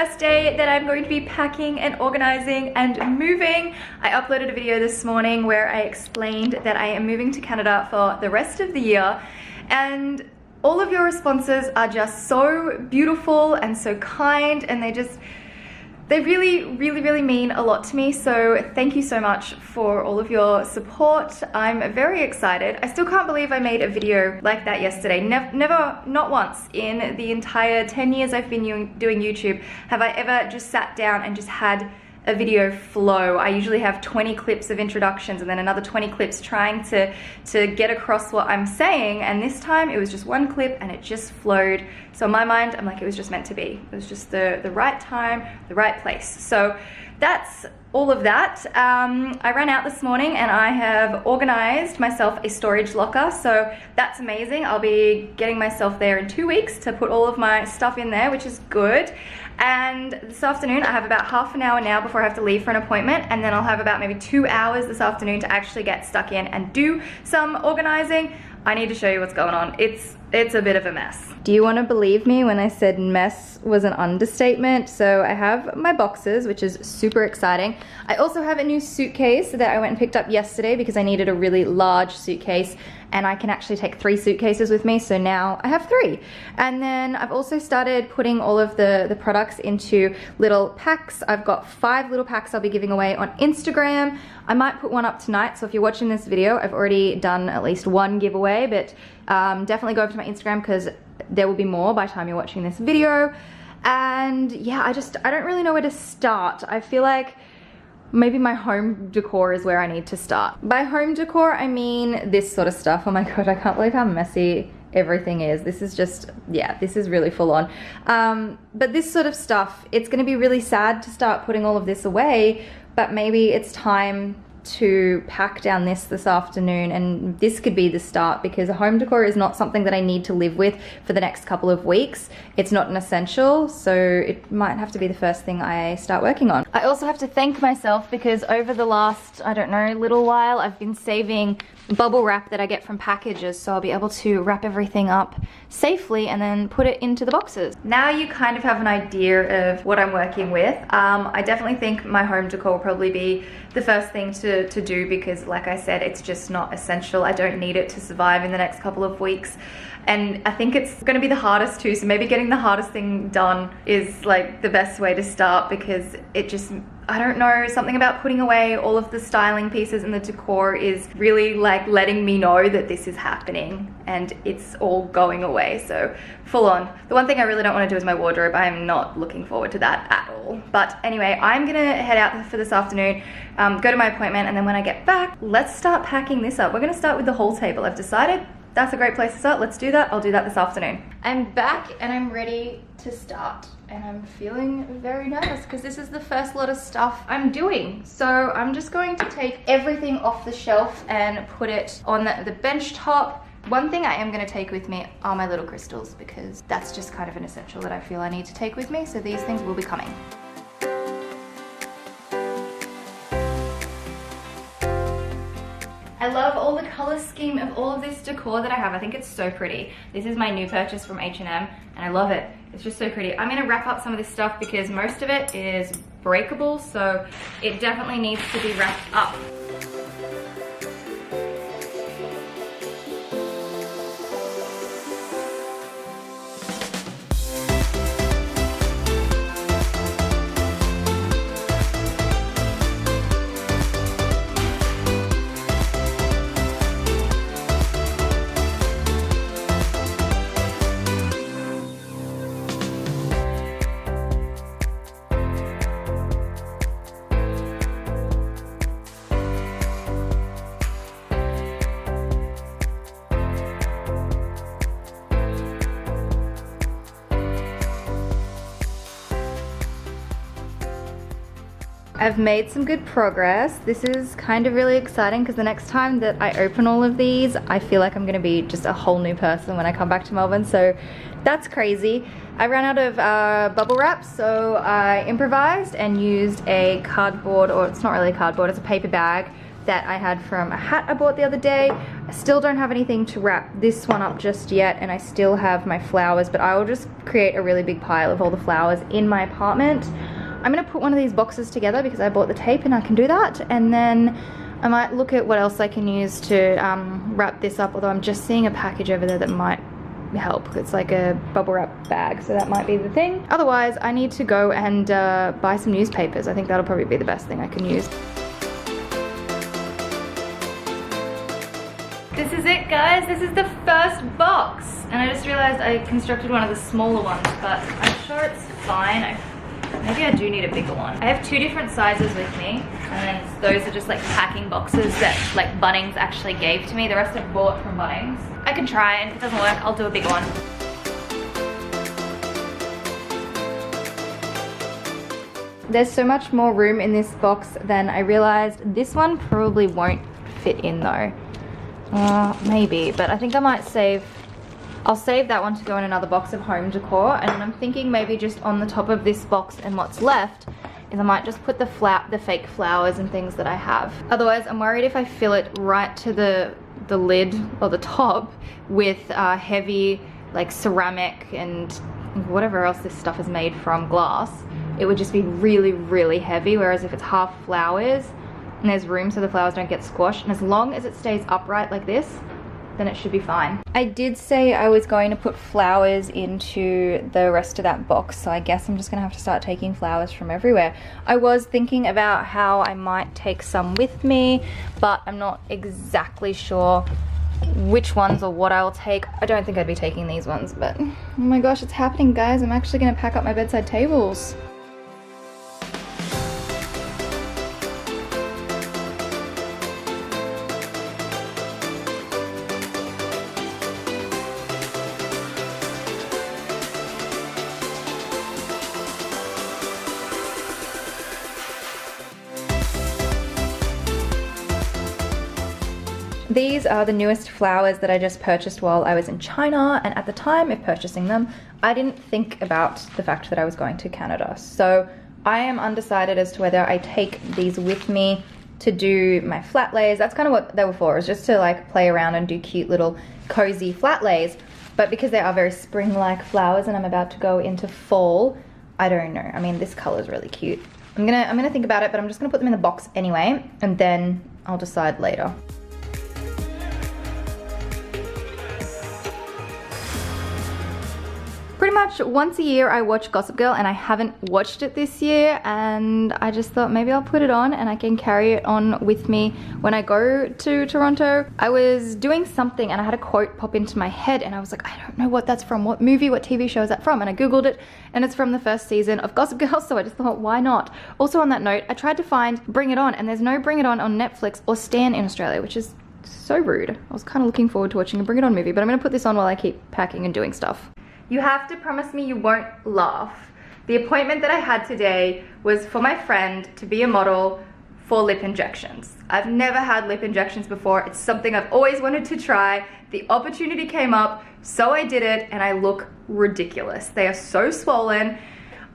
first day that I'm going to be packing and organizing and moving. I uploaded a video this morning where I explained that I am moving to Canada for the rest of the year, and all of your responses are just so beautiful and so kind, and they really mean a lot to me. So thank you so much for all of your support. I'm very excited. I still can't believe I made a video like that yesterday. Never, not once in the entire 10 years I've been doing YouTube have I ever just sat down and just had a video flow. I usually have 20 clips of introductions and then another 20 clips trying to get across what I'm saying, and this time it was just one clip and it just flowed. So in my mind, I'm like, it was just meant to be. It was just the right time, the right place. So that's all of that. I ran out this morning and I have organized myself a storage locker, so that's amazing. I'll be getting myself there in 2 weeks to put all of my stuff in there, which is good. And this afternoon, I have about half an hour now before I have to leave for an appointment, and then I'll have about maybe 2 hours this afternoon to actually get stuck in and do some organizing. I need to show you what's going on. It's a bit of a mess. Do you want to believe me when I said mess was an understatement? So I have my boxes, which is super exciting. I also have a new suitcase that I went and picked up yesterday because I needed a really large suitcase, and I can actually take 3 suitcases with me, so now I have 3. And then I've also started putting all of the products into little packs. I've got 5 little packs I'll be giving away on Instagram. I might put one up tonight, so if you're watching this video, I've already done at least 1 giveaway, but definitely go over to my Instagram because there will be more by the time you're watching this video. And yeah, I don't really know where to start. I feel like maybe my home decor is where I need to start. By home decor, I mean this sort of stuff. Oh my god, I can't believe how messy everything is. This is just, yeah, this is really full on. But this sort of stuff, it's gonna be really sad to start putting all of this away, but maybe it's time to pack down this afternoon, and this could be the start, because a home decor is not something that I need to live with for the next couple of weeks. It's not an essential, so it might have to be the first thing I start working on. I also have to thank myself because over the last, I don't know, little while, I've been saving bubble wrap that I get from packages, so I'll be able to wrap everything up safely and then put it into the boxes. Now you kind of have an idea of what I'm working with. I definitely think my home decor will probably be the first thing to do because, like I said, it's just not essential. I don't need it to survive in the next couple of weeks. And I think it's going to be the hardest too, so maybe getting the hardest thing done is like the best way to start, because it just, I don't know, something about putting away all of the styling pieces and the decor is really like letting me know that this is happening and it's all going away. So full on. The one thing I really don't want to do is my wardrobe. I'm not looking forward to that at all. But anyway, I'm gonna head out for this afternoon, go to my appointment, and then when I get back, let's start packing this up. We're gonna start with the whole table. I've decided that's a great place to start. Let's do that. I'll do that this afternoon. I'm back and I'm ready to start, and I'm feeling very nervous because this is the first lot of stuff I'm doing. So I'm just going to take everything off the shelf and put it on the bench top. One thing I am going to take with me are my little crystals, because that's just kind of an essential that I feel I need to take with me. So these things will be coming. I love all the color scheme of all of this decor that I have. I think it's so pretty. This is my new purchase from H&M and I love it. It's just so pretty. I'm gonna wrap up some of this stuff because most of it is breakable, so it definitely needs to be wrapped up. I've made some good progress. This is kind of really exciting because the next time that I open all of these, I feel like I'm gonna be just a whole new person when I come back to Melbourne, so that's crazy. I ran out of bubble wrap, so I improvised and used a cardboard, or it's not really a cardboard, it's a paper bag, that I had from a hat I bought the other day. I still don't have anything to wrap this one up just yet, and I still have my flowers, but I will just create a really big pile of all the flowers in my apartment. I'm gonna put one of these boxes together because I bought the tape and I can do that, and then I might look at what else I can use to wrap this up, although I'm just seeing a package over there that might help. It's like a bubble wrap bag, so that might be the thing. Otherwise, I need to go and buy some newspapers. I think that'll probably be the best thing I can use. This is it, guys. This is the first box, and I just realized I constructed one of the smaller ones, but I'm sure it's fine. Maybe I do need a bigger one. I have 2 different sizes with me, and then those are just like packing boxes that like Bunnings actually gave to me. The rest I bought from Bunnings. I can try, and if it doesn't work, I'll do a bigger one. There's so much more room in this box than I realized. This one probably won't fit in though. Maybe, but I think I might save. I'll save that one to go in another box of home decor, and I'm thinking maybe just on the top of this box and what's left is I might just put the fake flowers and things that I have. Otherwise, I'm worried if I fill it right to the lid or the top with heavy like ceramic and whatever else this stuff is made from, glass, it would just be really, really heavy, whereas if it's half flowers and there's room so the flowers don't get squashed, and as long as it stays upright like this, then it should be fine. I did say I was going to put flowers into the rest of that box, so I guess I'm just gonna have to start taking flowers from everywhere. I was thinking about how I might take some with me, but I'm not exactly sure which ones or what I'll take. I don't think I'd be taking these ones, but oh my gosh, it's happening, guys. I'm actually gonna pack up my bedside tables. These are the newest flowers that I just purchased while I was in China, and at the time of purchasing them, I didn't think about the fact that I was going to Canada. So I am undecided as to whether I take these with me to do my flat lays. That's kind of what they were for, is just to like play around and do cute little cozy flat lays. But because they are very spring-like flowers and I'm about to go into fall, I don't know. I mean, this color is really cute. I'm gonna think about it, but I'm just gonna put them in the box anyway, and then I'll decide later. Pretty much once a year I watch Gossip Girl, and I haven't watched it this year, and I just thought maybe I'll put it on and I can carry it on with me when I go to Toronto. I was doing something and I had a quote pop into my head, and I was like, I don't know what that's from, what movie, what TV show is that from? And I googled it, and it's from the first season of Gossip Girl, so I just thought, why not? Also on that note, I tried to find Bring It On, and there's no Bring It On Netflix or Stan in Australia, which is so rude. I was kind of looking forward to watching a Bring It On movie, but I'm gonna put this on while I keep packing and doing stuff. You have to promise me you won't laugh. The appointment that I had today was for my friend to be a model for lip injections. I've never had lip injections before. It's something I've always wanted to try. The opportunity came up, so I did it, and I look ridiculous. They are so swollen.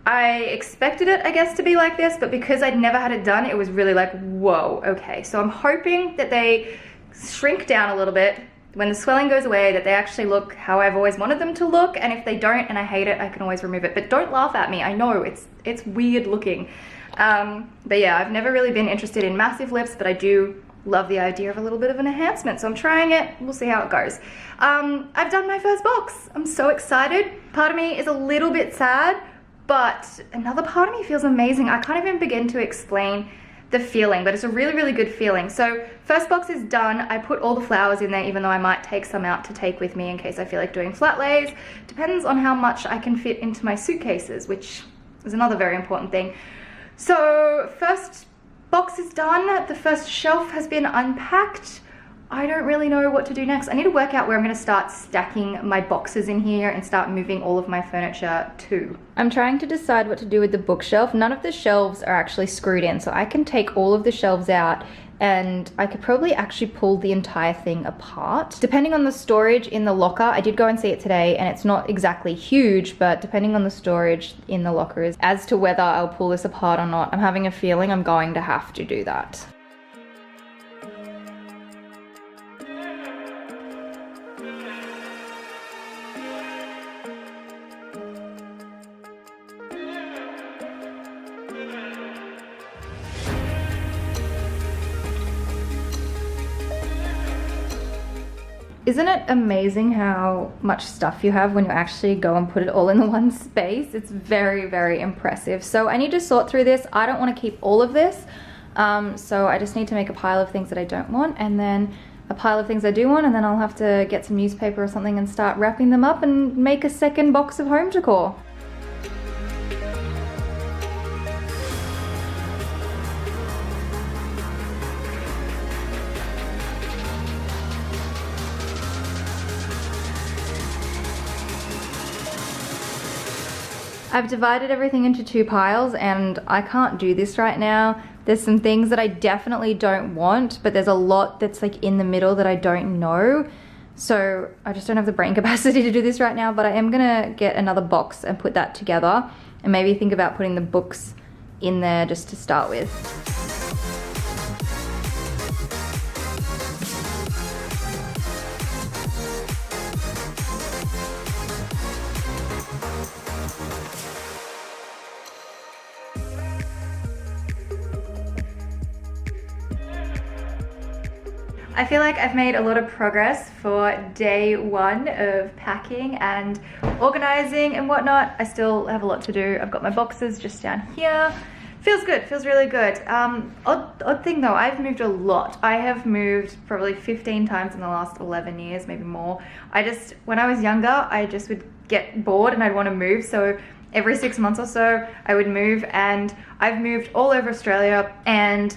I expected it, I guess, to be like this, but because I'd never had it done, it was really like, whoa, okay. So I'm hoping that they shrink down a little bit. When the swelling goes away, that they actually look how I've always wanted them to look, and if they don't and I hate it, I can always remove it. But don't laugh at me, I know, it's weird looking. But yeah, I've never really been interested in massive lips, but I do love the idea of a little bit of an enhancement, so I'm trying it. We'll see how it goes. I've done my first box. I'm so excited. Part of me is a little bit sad, but another part of me feels amazing. I can't even begin to explain the feeling, but it's a really, really good feeling. So first box is done. I put all the flowers in there, even though I might take some out to take with me in case I feel like doing flat lays. Depends on how much I can fit into my suitcases, which is another very important thing. So first box is done. The first shelf has been unpacked. I don't really know what to do next. I need to work out where I'm gonna start stacking my boxes in here and start moving all of my furniture to. I'm trying to decide what to do with the bookshelf. None of the shelves are actually screwed in, so I can take all of the shelves out and I could probably actually pull the entire thing apart. Depending on the storage in the locker, I did go and see it today, and it's not exactly huge, but depending on the storage in the locker is as to whether I'll pull this apart or not. I'm having a feeling I'm going to have to do that. Isn't it amazing how much stuff you have when you actually go and put it all in the one space? It's very, very impressive. So I need to sort through this. I don't want to keep all of this. So I just need to make a pile of things that I don't want, and then a pile of things I do want, and then I'll have to get some newspaper or something and start wrapping them up and make a second box of home decor. I've divided everything into 2 piles, and I can't do this right now. There's some things that I definitely don't want, but there's a lot that's like in the middle that I don't know. So I just don't have the brain capacity to do this right now, but I am gonna get another box and put that together, and maybe think about putting the books in there just to start with. I feel like I've made a lot of progress for day 1 of packing and organizing and whatnot. I still have a lot to do. I've got my boxes just down here. Feels good, feels really good. Odd thing though, I've moved a lot. I have moved probably 15 times in the last 11 years, maybe more. When I was younger, I just would get bored and I'd want to move. So every 6 months or so, I would move, and I've moved all over Australia, and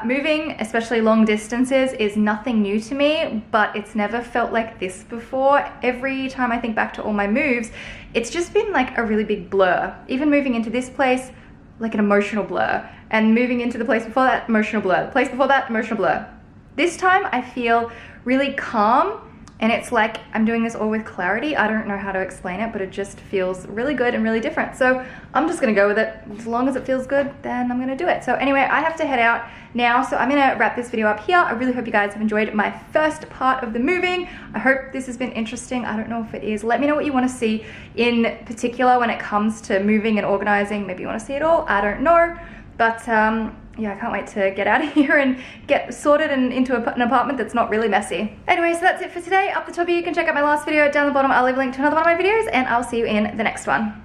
moving, especially long distances, is nothing new to me, but it's never felt like this before. Every time I think back to all my moves, it's just been like a really big blur. Even moving into this place, like an emotional blur, and moving into the place before that, emotional blur, the place before that, emotional blur. This time I feel really calm, and it's like I'm doing this all with clarity. I don't know how to explain it, but it just feels really good and really different. So I'm just gonna go with it. As long as it feels good, then I'm gonna do it. So anyway, I have to head out now, so I'm gonna wrap this video up here. I really hope you guys have enjoyed my first part of the moving. I hope this has been interesting. I don't know if it is. Let me know what you wanna see in particular when it comes to moving and organizing. Maybe you wanna see it all, I don't know. But yeah, I can't wait to get out of here and get sorted and into an apartment that's not really messy. Anyway, so that's it for today. Up the top here, you can check out my last video. Down the bottom, I'll leave a link to another one of my videos, and I'll see you in the next one.